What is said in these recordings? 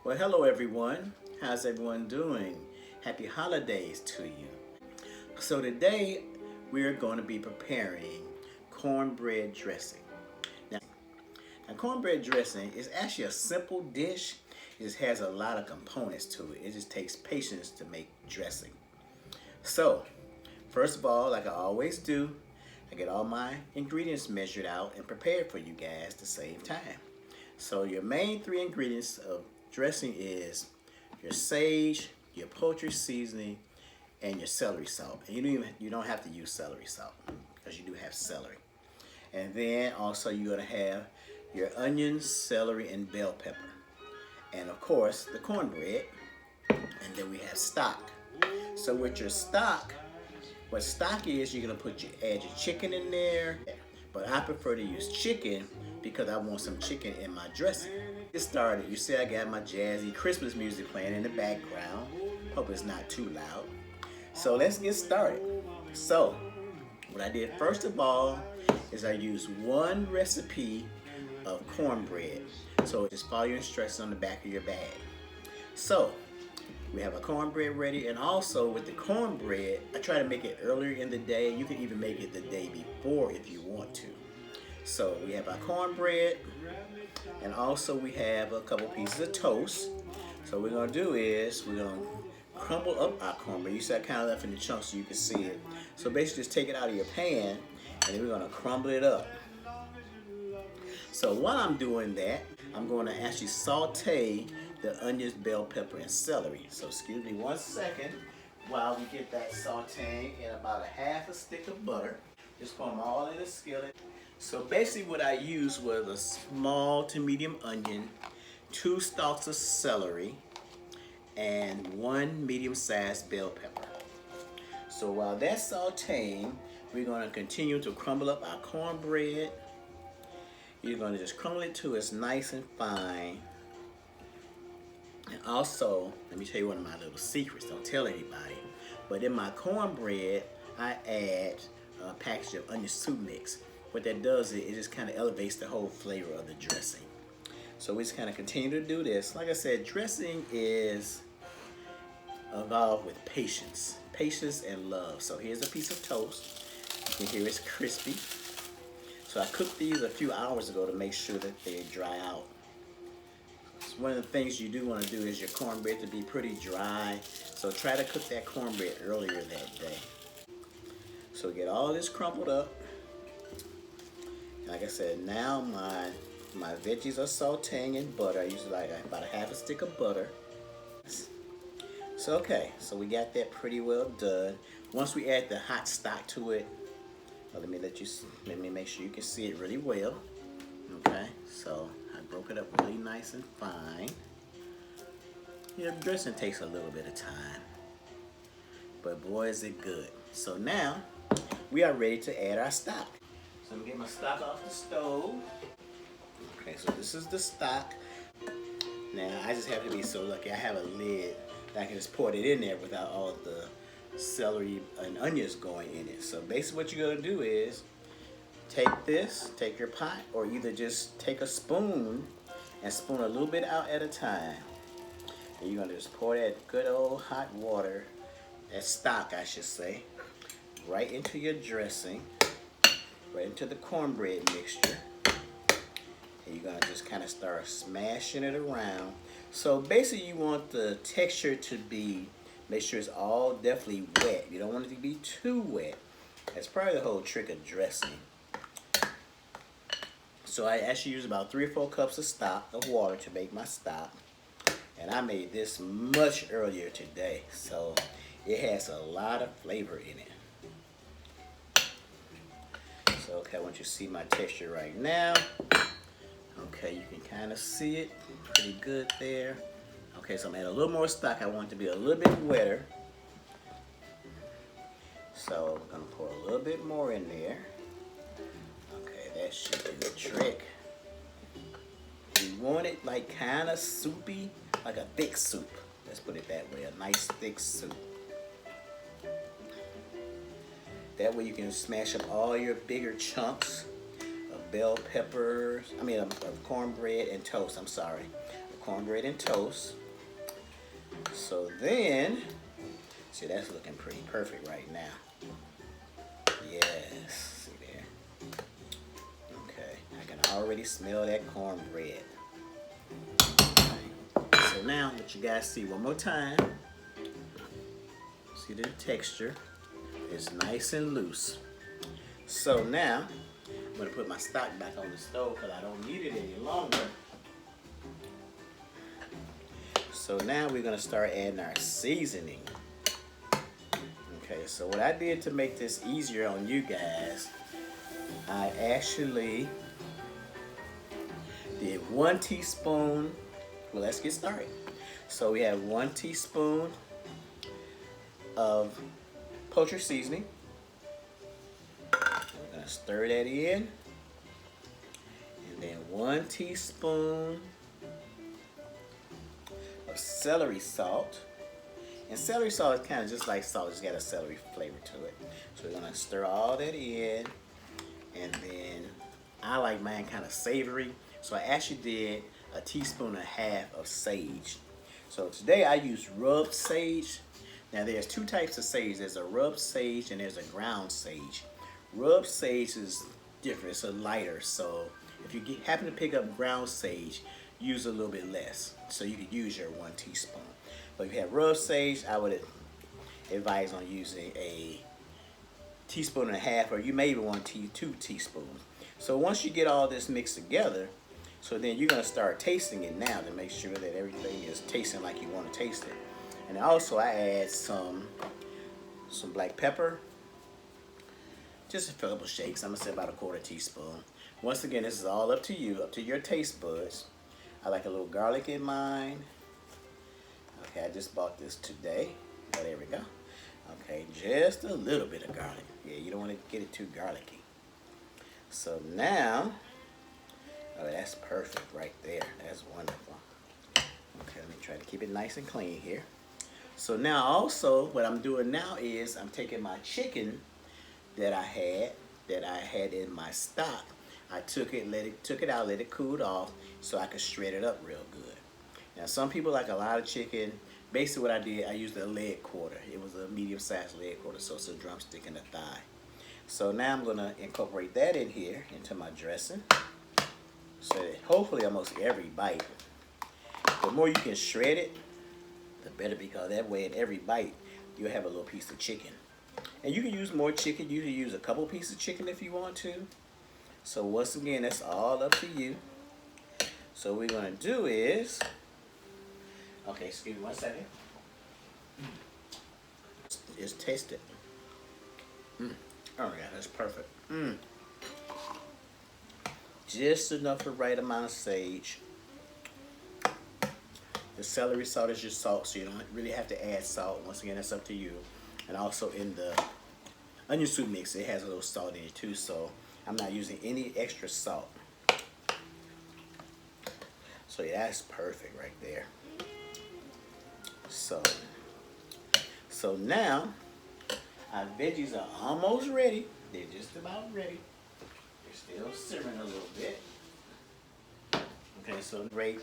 Well, hello everyone. How's everyone doing? Happy holidays to you. So today we're going to be preparing cornbread dressing. Now cornbread dressing is actually a simple dish. It just has a lot of components to it. It just takes patience to make dressing. So, first of all, like I always do, I get all my ingredients measured out and prepared for you guys to save time. So your main three ingredients of dressing is your sage, your poultry seasoning, and your celery salt. And you don't have to use celery salt because you do have celery. And then also you're gonna have your onions, celery, and bell pepper. And of course the cornbread. And then we have stock. So with your stock, what stock is, you're gonna add your chicken in there. But I prefer to use chicken because I want some chicken in my dressing. Get started. You see I got my Jazzy Christmas music playing in the background. Hope it's not too loud. So let's get started. So what I did first of all is I used one recipe of cornbread. So just follow your instructions on the back of your bag. So we have a cornbread ready, and also with the cornbread, I try to make it earlier in the day. You can even make it the day before if you want to. So we have our cornbread, and also we have a couple pieces of toast. So what we're gonna do is we're gonna crumble up our cornbread. You see I kind of left in the chunks so you can see it. So basically just take it out of your pan, and then we're gonna crumble it up. So while I'm doing that, I'm going to actually saute the onions, bell pepper, and celery. So excuse me 1 second while we get that sauteing in about a half a stick of butter. Just put them all in a skillet. So basically what I used was a small to medium onion, 2 stalks of celery, and 1 medium-sized bell pepper. So while that's sauteing, we're going to continue to crumble up our cornbread. You're going to just crumble it till it's nice and fine. And also, let me tell you one of my little secrets. Don't tell anybody. But in my cornbread, I add a package of onion soup mix. What that does is it just kind of elevates the whole flavor of the dressing. So we just kind of continue to do this. Like I said, dressing is involved with patience. Patience and love. So here's a piece of toast. You can hear it's crispy. So I cooked these a few hours ago to make sure that they dry out. So one of the things you do want to do is your cornbread to be pretty dry. So try to cook that cornbread earlier that day. So get all this crumpled up. Like I said, now my veggies are sauteing in butter. I use like about a half a stick of butter. So okay, so we got that pretty well done. Once we add the hot stock to it, let me make sure you can see it really well. Okay, so I broke it up really nice and fine. Yeah, dressing takes a little bit of time, but boy is it good. So now we are ready to add our stock. So I'm gonna get my stock off the stove. Okay, so this is the stock. Now I just happen to be so lucky I have a lid that I can just pour it in there without all of the celery and onions going in it. So basically what you're gonna do is take your pot, or either just take a spoon and spoon a little bit out at a time. And you're gonna just pour that good old hot water, that stock I should say, right into your dressing, right into the cornbread mixture. And you're gonna just kind of start smashing it around. So basically you want the texture to be, make sure it's all definitely wet. You don't want it to be too wet. That's probably the whole trick of dressing. So I actually use about 3 or 4 cups of water to make my stock. And I made this much earlier today. So it has a lot of flavor in it. So okay, I want you to see my texture right now. Okay, you can kind of see it pretty good there. Okay, so I'm adding a little more stock. I want it to be a little bit wetter. So we're gonna pour a little bit more in there. Okay, that should do the trick. You want it like kind of soupy, like a thick soup. Let's put it that way, a nice thick soup. That way you can smash up all your bigger chunks of bell peppers, of cornbread and toast, I'm sorry. cornbread and toast. So then, see, that's looking pretty perfect right now. Yes, see there. Okay, I can already smell that cornbread. Okay. So now, let you guys see one more time. See the texture? It's nice and loose. So now, I'm gonna put my stock back on the stove because I don't need it any longer. So now we're gonna start adding our seasoning. Okay, so what I did to make this easier on you guys, I actually did 1 teaspoon. Well, let's get started. So we have 1 teaspoon of poultry seasoning. We're gonna stir that in. And then 1 teaspoon of celery salt. And celery salt is kind of just like salt, it's got a celery flavor to it. So we're gonna stir all that in. And then I like mine kind of savory. So I actually did 1.5 teaspoons of sage. So today I use rubbed sage. Now there's 2 types of sage. There's a rubbed sage and there's a ground sage. Rubbed sage is different, it's a lighter. So if you happen to pick up ground sage, use a little bit less. So you could use your 1 teaspoon. But if you have rubbed sage, I would advise on using 1.5 teaspoons, or you may even want 2 teaspoons. So once you get all this mixed together, so then you're gonna start tasting it now to make sure that everything is tasting like you want to taste it. And also I add some black pepper, just a couple shakes. I'm gonna say about 1/4 teaspoon. Once again, this is all up to you, up to your taste buds. I like a little garlic in mine. Okay, I just bought this today. Oh, there we go. Okay, just a little bit of garlic. Yeah, you don't want to get it too garlicky. So now, oh, that's perfect right there. That's wonderful. Okay, let me try to keep it nice and clean here. So now also, what I'm doing now is I'm taking my chicken that I had in my stock. I took it out, let it cool off so I could shred it up real good. Now some people like a lot of chicken. Basically what I did, I used a leg quarter. It was a medium-sized leg quarter, so it's a drumstick and a thigh. So now I'm gonna incorporate that in here into my dressing. So that hopefully almost every bite, the more you can shred it, the better, because that way in every bite, you'll have a little piece of chicken. And you can use more chicken. You can use a couple pieces of chicken if you want to. So once again, that's all up to you. So what we're gonna do is, okay, excuse me 1 second. Just taste it. Oh yeah, that's perfect. Just enough, the right amount of sage. The celery salt is your salt, so you don't really have to add salt. Once again, that's up to you. And also in the onion soup mix, it has a little salt in it too, so I'm not using any extra salt. So yeah, that's perfect right there. So now our veggies are almost ready. They're just about ready. They're still simmering a little bit. Okay, so grate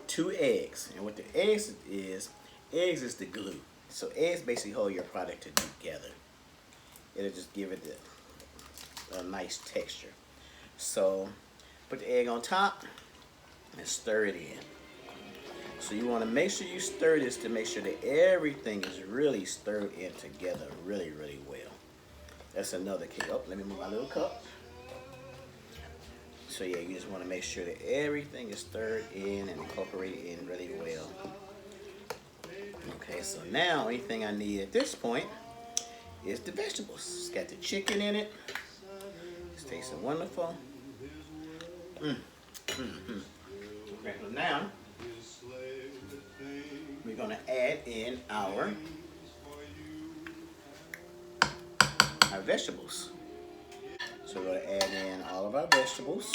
2 eggs. And what the eggs is the glue. So eggs basically hold your product together. It'll just give it a nice texture. So put the egg on top and stir it in. So you want to make sure you stir this to make sure that everything is really stirred in together really, really well. That's another key. Oh, let me move my little cup. So yeah, you just want to make sure that everything is stirred in and incorporated in really well. Okay, so now anything I need at this point is the vegetables. It's got the chicken in it. It's tasting wonderful. Okay, so now we're gonna add in our vegetables. So we're gonna add in all of our vegetables.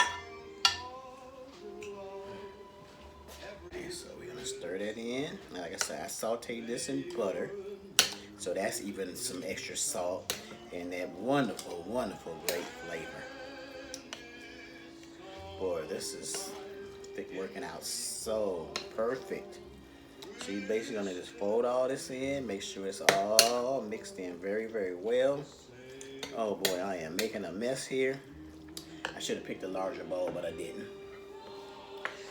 And so we're gonna stir that in. And like I said, I sauteed this in butter. So that's even some extra salt and that wonderful, wonderful, great flavor. Boy, this perfect, working out so perfect. So you're basically gonna just fold all this in, make sure it's all mixed in very, very well. Oh boy, I am making a mess here. I should have picked a larger bowl, but I didn't.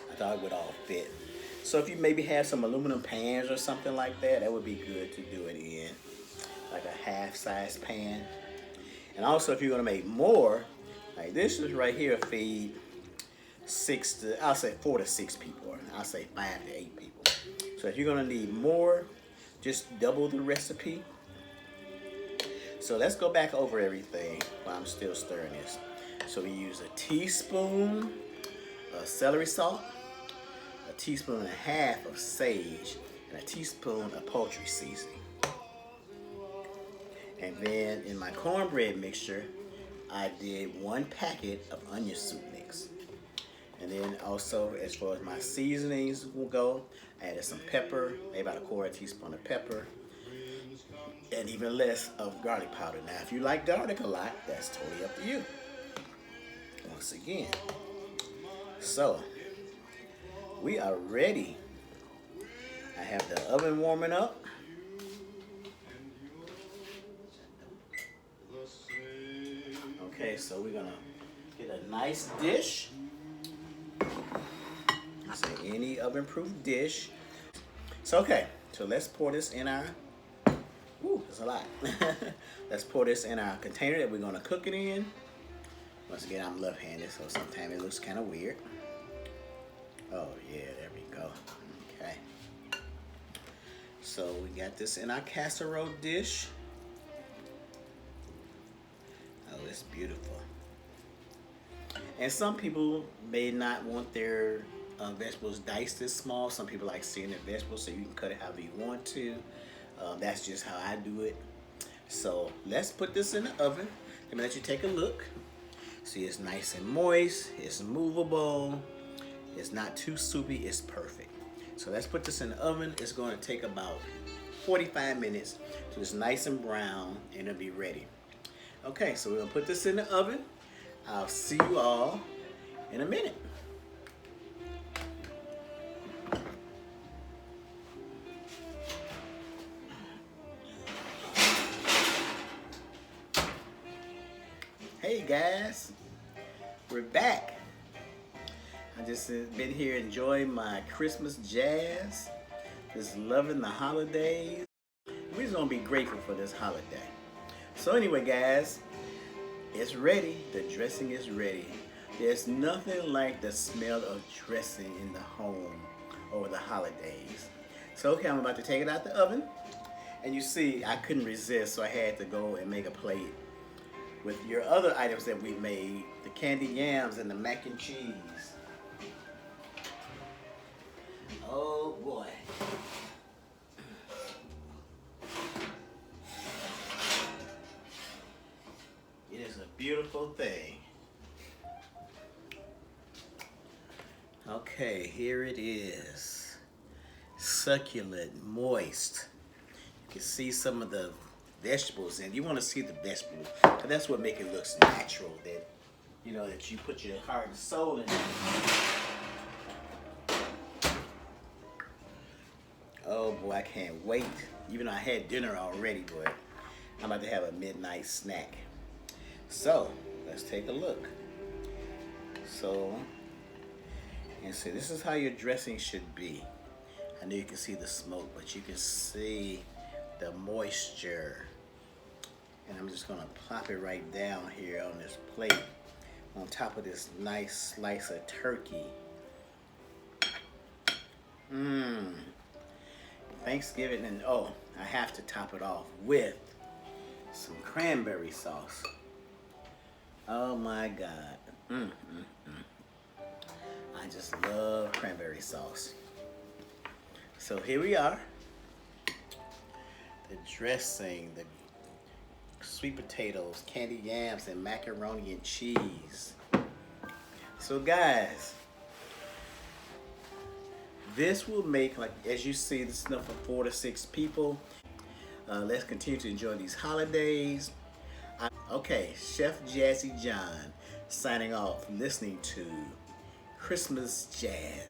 I thought it would all fit. So if you maybe have some aluminum pans or something like that, that would be good to do it in. Like a half-size pan. And also if you're gonna make more, like this is right here feed I'll say 4 to 6 people, or I'll say 5 to 8 people. So if you're gonna need more, just double the recipe. So let's go back over everything while I'm still stirring this. So we use a teaspoon of celery salt, a teaspoon and a half of sage, and a teaspoon of poultry seasoning. And then in my cornbread mixture, I did 1 packet of onion soup mix. And then also, as far as my seasonings will go, I added some pepper, maybe about a quarter teaspoon of pepper, and even less of garlic powder. Now, if you like garlic a lot, that's totally up to you. Once again. So, we are ready. I have the oven warming up. Okay, so we're gonna get a nice dish. So any oven-proof dish. So okay, so let's pour this in our, that's a lot. Let's pour this in our container that we're gonna cook it in. Once again, I'm left-handed, so sometimes it looks kind of weird. Oh yeah, there we go. Okay. So we got this in our casserole dish. Oh, it's beautiful. And some people may not want their vegetables diced this small. Some people like seeing their vegetables, so you can cut it however you want to. That's just how I do it. So let's put this in the oven. Let me let you take a look. See, it's nice and moist. It's movable. It's not too soupy. It's perfect. So let's put this in the oven. It's going to take about 45 minutes so it's nice and brown and it'll be ready. Okay, so we're going to put this in the oven. I'll see you all in a minute. Hey guys, we're back. I just been here enjoying my Christmas jazz, just loving the holidays. We're just gonna be grateful for this holiday. So anyway guys, it's ready. The dressing is ready. There's nothing like the smell of dressing in the home over the holidays. So okay, I'm about to take it out the oven. And you see, I couldn't resist, so I had to go and make a plate with your other items that we made, the candied yams and the mac and cheese. Oh boy. It is a beautiful thing. Okay, here it is. Succulent, moist. You can see some of the vegetables, and you want to see the vegetables, because that's what makes it look natural, that you know, that you put your heart and soul in it. Oh boy, I can't wait. Even though I had dinner already, but I'm about to have a midnight snack. So let's take a look. So, and see, this is how your dressing should be. I know you can see the smoke, but you can see the moisture. And I'm just gonna plop it right down here on this plate on top of this nice slice of turkey. Thanksgiving, and oh, I have to top it off with some cranberry sauce. Oh my God. I just love cranberry sauce. So here we are. The dressing, the sweet potatoes, candied yams, and macaroni and cheese. So guys, this will make, like as you see, this is enough for 4 to 6 people. Let's continue to enjoy these holidays. Okay, Chef Jazzy John signing off, listening to Christmas jazz.